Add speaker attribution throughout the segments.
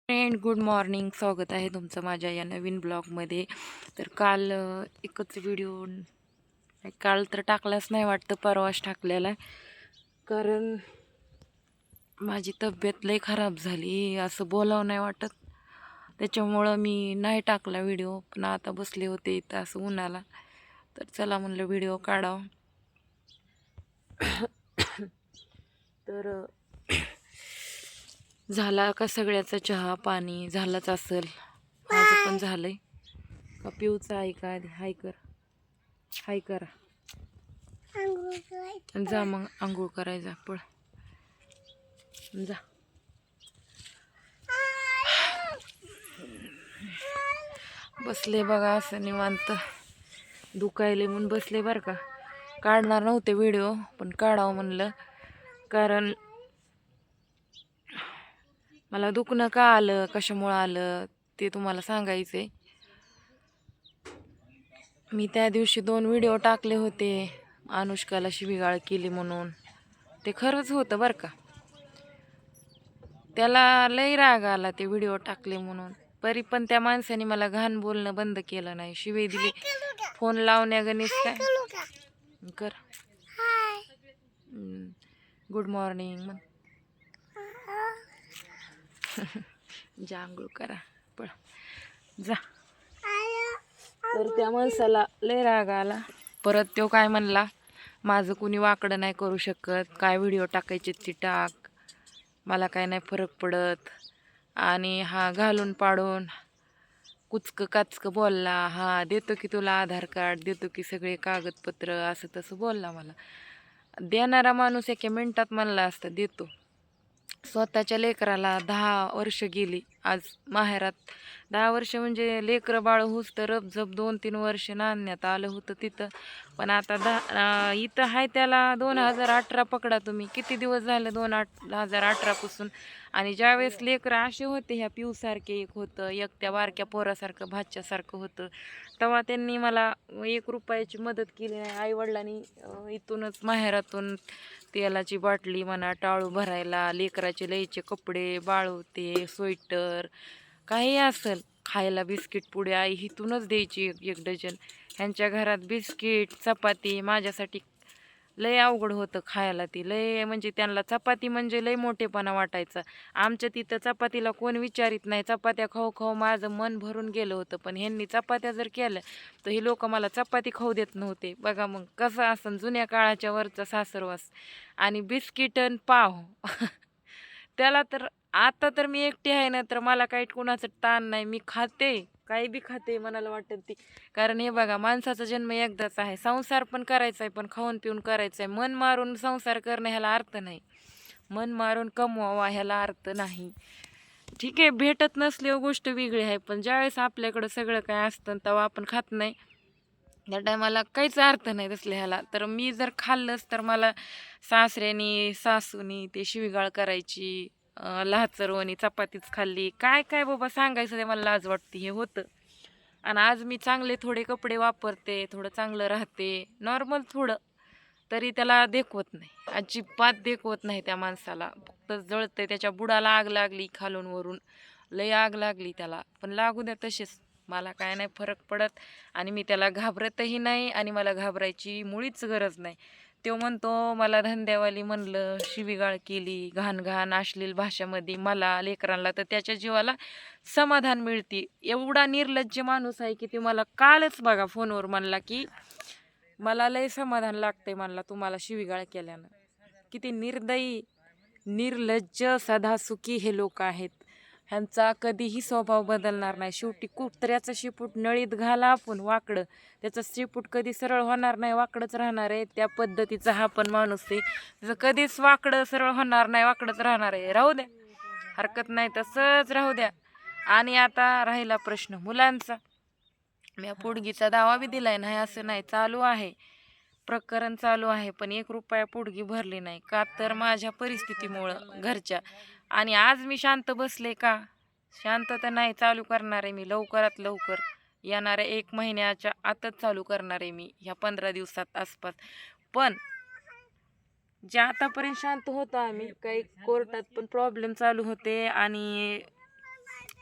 Speaker 1: Friend, good morning. स्वागत आहे तुमचं माझ्या या नवीन ब्लॉगमध्ये. तर काल एकच व्हिडिओ काल तर टाकलाच नाही वाटतं, परवाच टाकलेला आहे. कारण माझी तब्येत लई खराब झाली, असं बोलावं नाही वाटत. त्याच्यामुळं मी नाही टाकला व्हिडिओ. पण आता बसले होते इथं असं उन्हाला, तर चला म्हणलं व्हिडिओ काढावं. तर झाला का सगळ्याचा चहा पाणी झालाच असेल. माझं पण झालंय. का पिऊचं आहे का आधी? हाय कर, हाय करा. जा मग आंघोळ करायचा, पळ जा. बसले बघा असं निवांत, दुखायले म्हणून बसले बरं का. काढणार नव्हते व्हिडिओ, पण काढावं म्हणलं. कारण मला दुखणं का आलं, कशामुळं आलं ते तुम्हाला सांगायचंय. मी त्या दिवशी 2 व्हिडिओ टाकले होते, अनुष्काला शिवीगाळ केली म्हणून. ते खरंच होतं बरं का. त्याला लई राग आला ते व्हिडिओ टाकले म्हणून. तरी पण त्या माणसाने मला घाण बोलणं बंद केलं नाही, शिवे दिली. फोन लावण्या गणेश काय कर. गुड मॉर्निंग मग. जा आंघोळ करा, पळ जा. तर त्या माणसाला लय राग आला. परत तो काय म्हणला, माझं कुणी वाकडं नाही करू शकत, काय व्हिडिओ टाकायचे ती टाक, मला काय नाही फरक पडत. आणि हा घालून पाडून कुचकं काचकं बोलला. हा देतो की तुला आधार कार्ड, देतो की सगळे कागदपत्र, असं तसं बोलला मला. देणारा माणूस एका मिनिटात म्हणला असता देतो. स्वतःच्या लेकराला 10 वर्ष गेली आज माहेरात. 10 वर्ष म्हणजे लेकरं बाळ होस तर रबझब 2-3 वर्ष नांदण्यात आलं होतं तिथं. पण आता इथं आहे त्याला 2018 पकडा तुम्ही. किती दिवस झाले 2018 पासून. आणि ज्यावेळेस लेकरं असे होते, ह्या पिऊसारखे एक होतं, एक त्या बारक्या पोरासारखं भाच्यासारखं होतं, तेव्हा त्यांनी मला 1 रुपयाची मदत केली नाही. आईवडिलांनी इथूनच माहेरातून तेलाची बाटली म्हणा, टाळू भरायला, लेकराचे लईचे कपडे, बाळवते, स्वेटर, काही असेल, खायला बिस्किट पुडे आई इथूनच द्यायची 1-1 डझन. ह्यांच्या घरात बिस्किट चपाती माझ्यासाठी लय अवघड होतं खायला. ती लय म्हणजे त्यांना चपाती म्हणजे लय मोठेपणा वाटायचा. आमच्या तिथं चपातीला कोण विचारित नाही. चपात्या खाऊ खाऊ माझं मन भरून गेलं होतं. पण ह्यांनी चपात्या जर केल्या तर ही लोक मला चपाती खाऊ देत नव्हते. बघा मग कसं असं जुन्या काळाच्या वरचा सासरवास. आणि बिस्किट आणि पाव त्याला तर आता तर मी एकटी आहे ना, तर मला काही कुणाचं ताण नाही. मी खाते, काही बी खाते मनाला वाटेल ती. कारण हे बघा, माणसाचा जन्म एकदाच आहे. संसार पण करायचा आहे, पण खाऊन पिऊन करायचा आहे. मन मारून संसार करणं ह्याला अर्थ नाही. मन मारून कमवावा ह्याला अर्थ नाही. ठीक आहे, भेटत नसल्यावर गोष्ट वेगळी आहे. पण ज्यावेळेस आपल्याकडं सगळं काय असतं तेव्हा आपण खात नाही, त्या टायमाला काहीच अर्थ नाही तसल्या ह्याला. तर मी जर खाल्लंच तर मला सासऱ्यानी सासूनी ते शिवीगाळ करायची, लाचरवणी चपातीच खाल्ली, काय काय बाबा सांगायचं ते मला लाज वाटते. हे होतं. आणि आज मी चांगले थोडे कपडे वापरते, थोडं चांगलं राहते, नॉर्मल थोडं, तरी त्याला देखवत नाही, अजिबात देखवत नाही त्या माणसाला. फक्त जळतंय, त्याच्या बुडाला आग लागली खालून वरून, लय आग लागली त्याला. पण लागू द्या तसेच, मला काय नाही फरक पडत. आणि मी त्याला घाबरतही नाही, आणि मला घाबरायची मुळीच गरज नाही. तो म्हणतो मला धंद्यावाली म्हणलं, शिवीगाळ केली, घाण घाण अश्लील भाषेमध्ये मला लेकरांना, तर त्याच्या जीवाला समाधान मिळते. एवढा निर्लज्ज माणूस आहे की ते मला कालच बघा फोनवर म्हणला की मला लय समाधान लागतंय म्हणला तुम्हाला शिवीगाळ केल्यानं. किती निर्दयी, निर्लज्ज, सदासुखी हे लोक आहेत. ह्यांचा कधीही स्वभाव बदलणार नाही. शेवटी कुत्र्याचं शेपूट नळीत घाला आपण वाकडं, त्याचं शेपूट कधी सरळ होणार नाही, वाकडंच राहणार आहे. त्या पद्धतीचा हा पण माणूस आहे, त्याचं कधीच वाकडं सरळ होणार नाही, वाकडंच राहणार आहे. राहू द्या, हरकत नाही, तसंच राहू द्या. आणि आता राहिला प्रश्न मुलांचा. मी पोडगीचा दावा बी दिलाय, नाही असं नाही, चालू आहे, प्रकरण चालू आहे. पण 1 रुपया पोडगी भरली नाही. का तर माझ्या परिस्थितीमुळं घरच्या. आणि आज मी शांत बसले का? शांत तर नाही, चालू करणार आहे मी लवकरात लवकर. येणाऱ्या 1 महिन्याच्या आतच चालू करणार आहे मी, ह्या 15 दिवसात आसपास. पण जे आतापर्यंत शांत होतो आम्ही, काही कोर्टात पण प्रॉब्लेम चालू होते, आणि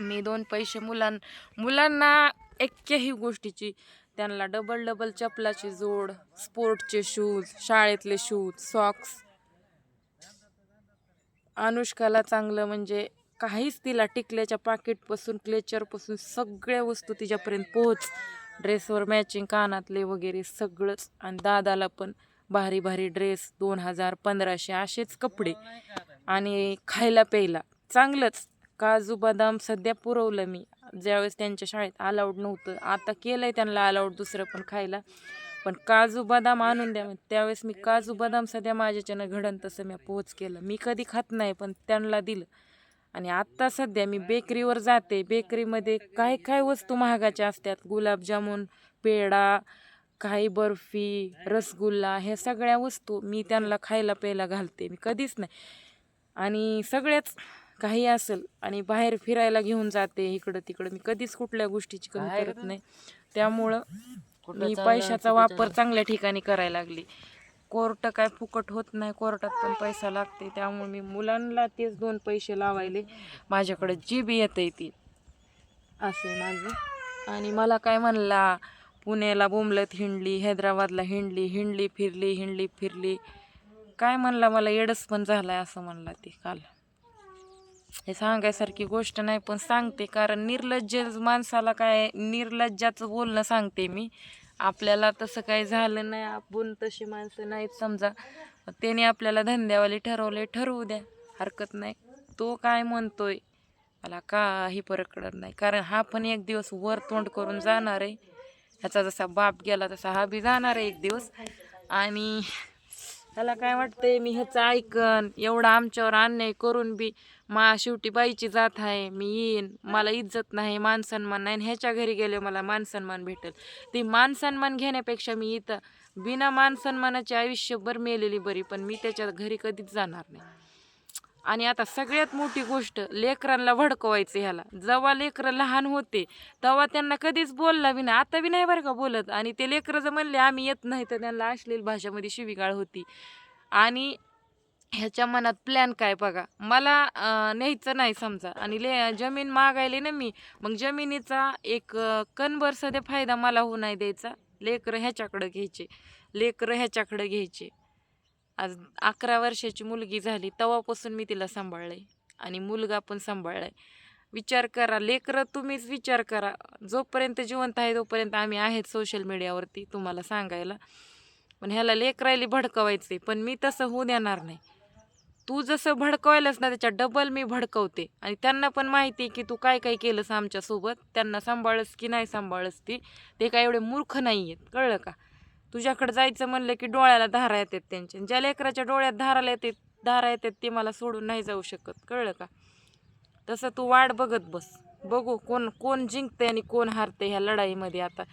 Speaker 1: मी 2 पैसे मुलांना एक्क्याही गोष्टीची त्यांना डबल चपलाची जोड, स्पोर्टचे शूज, शाळेतले शूज, सॉक्स. अनुष्काला चांगलं म्हणजे काहीच तिला टिकल्याच्या पाकिटपासून क्लेचरपासून सगळ्या वस्तू तिच्यापर्यंत पोहोच. ड्रेसवर मॅचिंग कानातले वगैरे सगळंच. आणि दादाला पण भारी भारी ड्रेस 2000 1500 असेच कपडे. आणि खायला प्यायला चांगलंच. काजू बदाम सध्या पुरवलं मी, ज्यावेळेस त्यांच्या शाळेत अलाउड नव्हतं. आता केलंय त्यांना अलाउड दुसरं पण खायला, पण काजू बदाम आणून द्या. त्यावेळेस मी काजू बदाम सध्या माझ्याच्यानं घडण तसं मी पोच केलं. मी कधी खात नाही पण त्यांना दिलं. आणि आत्ता सध्या मी बेकरीवर जाते. बेकरीमध्ये काय काय वस्तू महागाच्या असतात. गुलाबजामुन, पेढा, काही बर्फी, रसगुल्ला, ह्या सगळ्या वस्तू मी त्यांना खायला प्यायला घालते. मी कधीच नाही. आणि सगळ्याच काही असेल. आणि बाहेर फिरायला घेऊन जाते इकडं तिकडं. मी कधीच कुठल्या गोष्टीची कमी करत नाही. त्यामुळं मी पैशाचा वापर चांगल्या ठिकाणी करायला लागली. कोर्ट काय फुकट होत नाही, कोर्टात पण पैसा लागते. त्यामुळे मी मुलांना तेच 2 पैसे लावायले. माझ्याकडे जी बी येते ती असे माझं. आणि मला काय म्हणला, पुण्याला बोंबलत हिंडली, हैदराबादला हिंडली फिरली. काय म्हणला, मला येडस पण झालाय असं म्हणला ते काल. हे सांगायसारखी गोष्ट नाही पण सांगते, कारण निर्लज्ज माणसाला काय निर्लज्जाचं बोलणं सांगते मी. आपल्याला तसं काही झालं नाही, आपण तशी माणसं नाहीत समजा. त्याने आपल्याला धंद्यावाले ठरवले, ठरवू द्या, हरकत नाही. तो काय म्हणतोय मला काही फरक पडत नाही, कारण हा पण एक दिवस वर तोंड करून जाणार आहे. ह्याचा जसा बाप गेला तसा हा बी जाणार आहे एक दिवस. आणि त्याला काय वाटतंय मी ह्याचं ऐकन, एवढा आमच्यावर अन्याय करून बी शेवटी बाईची जात आहे, मी येईन, मला इज्जत नाही, मान सन्मान नाही, ह्याच्या घरी गेले मला मान सन्मान भेटेल. ते मान सन्मान घेण्यापेक्षा मी इथं बिना मान सन्मानाची आयुष्यभर मेलेली बरी, पण मी त्याच्या घरी कधीच जाणार नाही. आणि आता सगळ्यात मोठी गोष्ट, लेकरांना भडकवायचं ह्याला. जेव्हा लेकरं लहान होते तेव्हा त्यांना कधीच बोलला बी नाही, आता बी नाही बरं का बोलत. आणि ते लेकरं जर म्हणले आम्ही येत नाही तर त्यांना अश्लील भाषेमध्ये शिवीगाळ होती. आणि ह्याच्या मनात प्लॅन काय बघा, मला न्यायचं नाही समजा आणि जमीन मागायली ना मी, मग जमिनीचा एक कणभर सध्या फायदा मला होऊ नाही द्यायचा. लेकरं ह्याच्याकडं घ्यायचे. आज 11 वर्षाची मुलगी झाली तेव्हापासून मी तिला सांभाळलंय आणि मुलगा पण सांभाळलाय. विचार करा, लेकरं तुम्हीच विचार करा. जोपर्यंत जिवंत आहे तोपर्यंत आम्ही आहेत सोशल मीडियावरती तुम्हाला सांगायला, पण ह्याला लेकरायला भडकवायचे, पण मी तसं होऊ देणार नाही. तू जसं भडकवायलास ना त्याच्या डबल मी भडकवते. आणि त्यांना पण माहिती की तू काय काय केलंस आमच्यासोबत, त्यांना सांभाळस की नाही सांभाळस ते काय एवढे मूर्ख नाही आहेत, कळलं का. तुझ्याकडे जायचं म्हणलं की डोळ्याला धारा येतात त्यांच्या. ज्या लेकराच्या डोळ्यात धारा येतात ते मला सोडून नाही जाऊ शकत, कळलं का. तसं तू वाट बघत बस, बघू कोण जिंकते आणि कोण हारते ह्या लढाईमध्ये. आता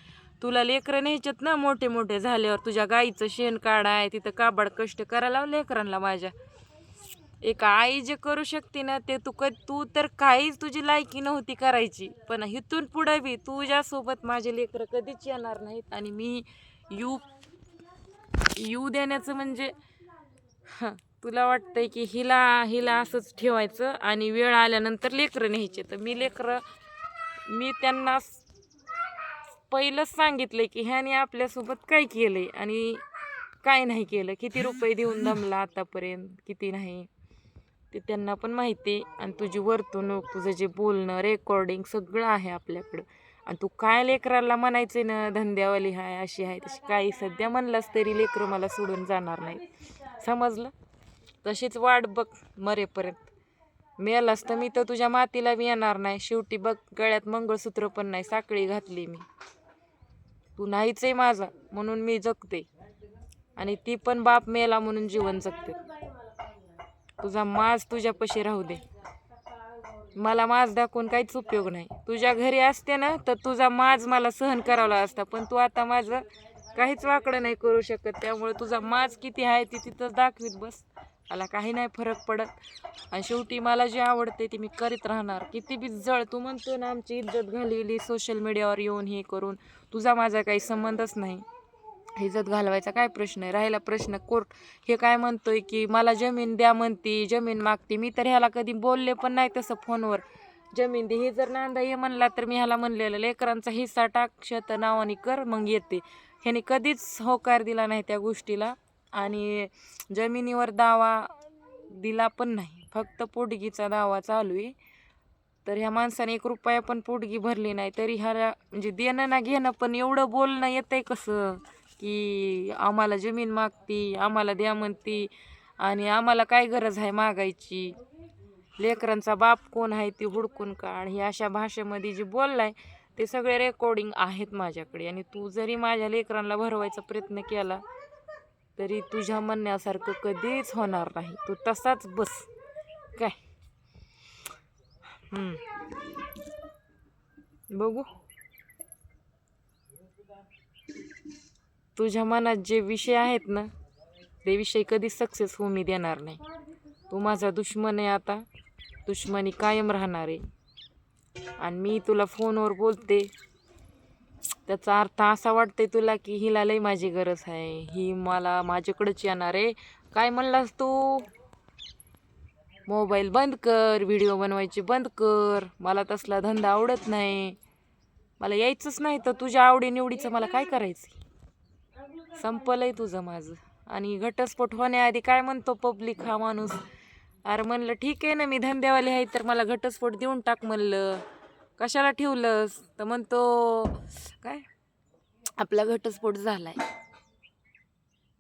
Speaker 1: तुला लेकरं न्यायच्यात ना, मोठे झाल्यावर तुझ्या गाईचं शेण काढाय, तिथं काबाड कष्ट करायला लेकरांना माझ्या. एक आई जे करू शकते ना ते तू तर काहीच तुझी लायकी नव्हती करायची, पण इथून पुढे बी तुझ्यासोबत माझे लेकरं कधीच येणार नाहीत. आणि मी येऊ देण्याचं म्हणजे तुला वाटतंय की हिला असंच ठेवायचं आणि वेळ आल्यानंतर लेकरं न्यायचे. तर मी त्यांना पहिलंच सांगितलंय की ह्याने आपल्यासोबत काय केलंय आणि काय नाही केलं, किती रुपये देऊन दमला आतापर्यंत, किती नाही ते त्यांना पण माहिती. आणि तुझी वर्तणूक, तुझं जे बोलणं, रेकॉर्डिंग सगळं आहे आपल्याकडं. आणि तू काय लेकराला म्हणायचे ना, धंद्यावाली हाय, अशी आहे तशी, काही सध्या म्हणलास तरी लेकरं मला सोडून जाणार नाही, समजलं. तशीच वाट बघ मरेपर्यंत. मेलास तर मी तर तुझ्या मातीला बी येणार नाही. शेवटी बघ, गळ्यात मंगळसूत्र पण नाही, साखळी घातली मी. तू नाहीच आहे माझा म्हणून मी जगते, आणि ती पण बाप मेला म्हणून जीवन जगते. तुझा माज तुझ्यापाशी राहू दे. मला माज दाखवून काहीच उपयोग नाही. तुझ्या घरी असते ना तर तुझा माज मला सहन करावा असता, पण तू आता माझं काहीच वाकडं नाही करू शकत. त्यामुळे तुझा माज किती आहे ती तिथंच दाखवीत बस, मला काही नाही फरक पडत. आणि शेवटी मला जे आवडते ते मी करीत राहणार. किती बी जळ, तू म्हणतो ना आमची इज्जत घालवली सोशल मीडियावर येऊन हे करून, तुझा माझा काही संबंधच नाही. इज्जत घालवायचा काय प्रश्न आहे. राहिला प्रश्न कोर्ट, हे काय म्हणतोय की मला जमीन द्या म्हणती, जमीन मागते. मी तर ह्याला कधी बोलले पण नाही तसं फोनवर. जमीन दे, हे जर नांदा ये म्हणला तर मी ह्याला म्हणलेलं लेकरांचा हिस्सा टाक शेत नावाने कर मग येते. ह्याने कधीच होकार दिला नाही त्या गोष्टीला आणि जमिनीवर दावा दिला पण नाही, फक्त पोटगीचा दावा चालू आहे. तर ह्या माणसाने 1 रुपया पण पोटगी भरली नाही, तरी ह्याला म्हणजे देणं ना घेणं पण एवढं बोलणं येतंय कसं की आम्हाला जमीन मागती, आम्हाला द्या म्हणती आणि आम्हाला काय गरज आहे मागायची, लेकरांचा बाप कोण आहे ती हुडकून काढ, ही अशा भाषेमध्ये जे बोललाय ते सगळे रेकॉर्डिंग आहेत माझ्याकडे. आणि तू जरी माझ्या लेकरांना भरवायचा प्रयत्न केला तरी तुझ्या म्हणण्यासारखं कधीच होणार नाही, तू तसाच बस काय. बघू तुझ्या मनात जे विषय आहेत ना ते विषय कधीच सक्सेस होऊ मी देणार नाही. तू माझा दुश्मन आहे, आता दुश्मनी कायम राहणार आहे. आणि मी तुला फोनवर बोलते त्याचा अर्थ असा वाटतंय तुला की हिला लई माझी गरज आहे, ही मला माझ्याकडेच येणार आहे. काय म्हणलास तू? मोबाईल बंद कर, व्हिडिओ बनवायची बंद कर, मला तसला धंदा आवडत नाही, मला यायचंच नाही. तर तुझ्या आवडीनिवडीचं मला काय करायचं? संपलंय तुझं माझं. आणि घटस्फोट होण्याआधी काय म्हणतो पब्लिक हा माणूस, अरे म्हणलं ठीक आहे ना मी धंद्यावाले आहे तर मला घटस्फोट देऊन टाक म्हणलं, कशाला ठेवलंस? तर म्हणतो काय आपला घटस्फोट झालाय.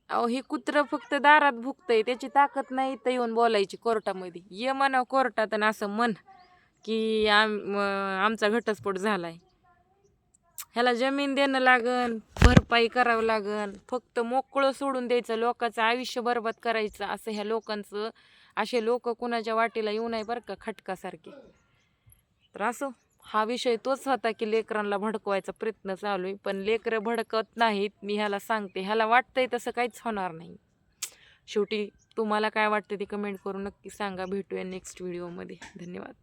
Speaker 1: अहो हे कुत्रं फक्त दारात भुकतंय, त्याची ताकद नाही तर येऊन बोलायची कोर्टामध्ये. ये म्हणा कोर्टात आणि असं म्हण की आमचा घटस्फोट झालाय. ह्याला जमीन देणं लागन, भरपाई करावं लागन, फक्त मोकळं सोडून द्यायचं, लोकांचं आयुष्य बरबाद करायचं असं ह्या लोकांचं. असे लोक कुणाच्या वाटेला येऊ नये बरं का, खटकासारखे. तर असं हा विषय तोच होता की लेकरांना भडकवायचा प्रयत्न चालू आहे, पण लेकरं भडकत नाहीत. मी ह्याला सांगते, ह्याला वाटतंय तसं काहीच होणार नाही. शेवटी तुम्हाला काय वाटतं ते कमेंट करून नक्की सांगा. भेटूया नेक्स्ट व्हिडिओमध्ये. धन्यवाद.